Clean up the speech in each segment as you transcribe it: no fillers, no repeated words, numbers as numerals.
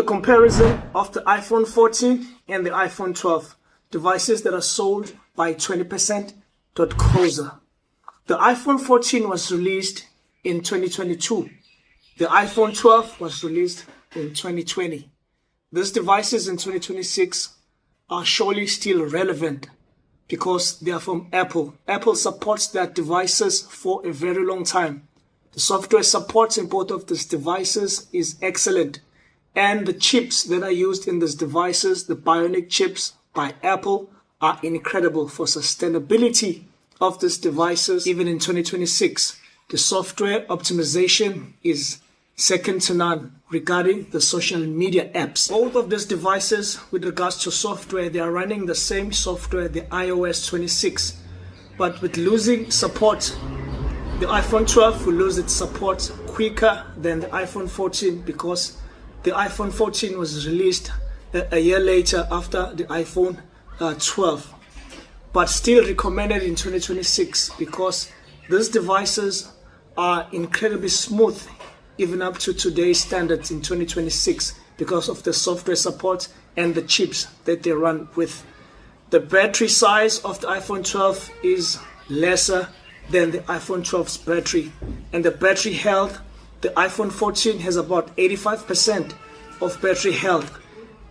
comparison of the iPhone 14 and the iPhone 12, devices that are sold by 20%.coza. The iPhone 14 was released in 2022. The iPhone 12 was released in 2020. These devices in 2026 are surely still relevant because they are from Apple. Apple supports their devices for a very long time. The software support in both of these devices is excellent. And the chips that are used in these devices, the Bionic chips by Apple, are incredible for sustainability of these devices. Even in 2026, the software optimization is second to none regarding the social media apps. Both of these devices, with regards to software, they are running the same software, the iOS 26. But with losing support, the iPhone 12 will lose its support quicker than the iPhone 14 because the iPhone 14 was released a year later after the iPhone 12. But still recommended in 2026 because these devices are incredibly smooth even up to today's standards in 2026 because of the software support and the chips that they run with. The battery size of the iPhone 12 is lesser than the iPhone 12's battery, and the battery health, the iPhone 14 has about 85% of battery health,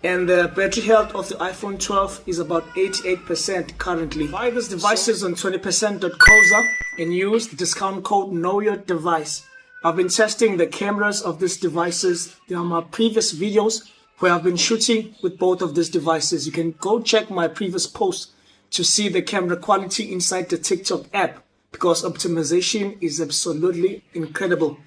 and the battery health of the iPhone 12 is about 88% currently. Buy these devices on 20%.coza and use the discount code KNOWYOURDEVICE. I've been testing the cameras of these devices. There are my previous videos where I've been shooting with both of these devices. You can go check my previous posts to see the camera quality inside the TikTok app because optimization is absolutely incredible.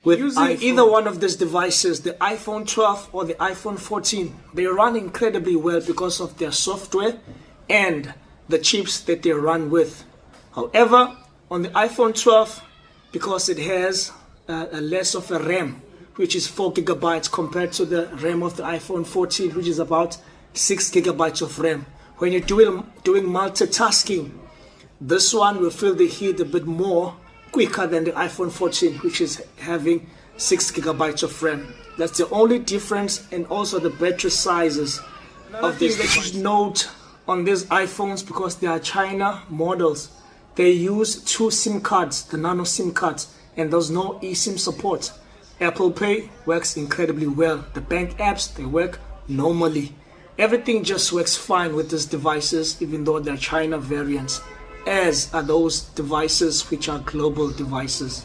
With using either one of these devices, the iPhone 12 or the iPhone 14, they run incredibly well because of their software and the chips that they run with. However, on the iPhone 12, because it has a less of a RAM, which is 4 gigabytes compared to the RAM of the iPhone 14, which is about 6 gigabytes of RAM. When you're doing multitasking, this one will feel the heat a bit more quicker than the iPhone 14, which is having 6 gigabytes of RAM. That's the only difference, and also the battery sizes of these. That you should note on these iPhones, because they are China models, they use 2 SIM cards, the nano SIM cards, and there's no eSIM support. Apple Pay works incredibly well. The bank apps, they work normally. Everything just works fine with these devices, even though they're China variants, as are those devices which are global devices.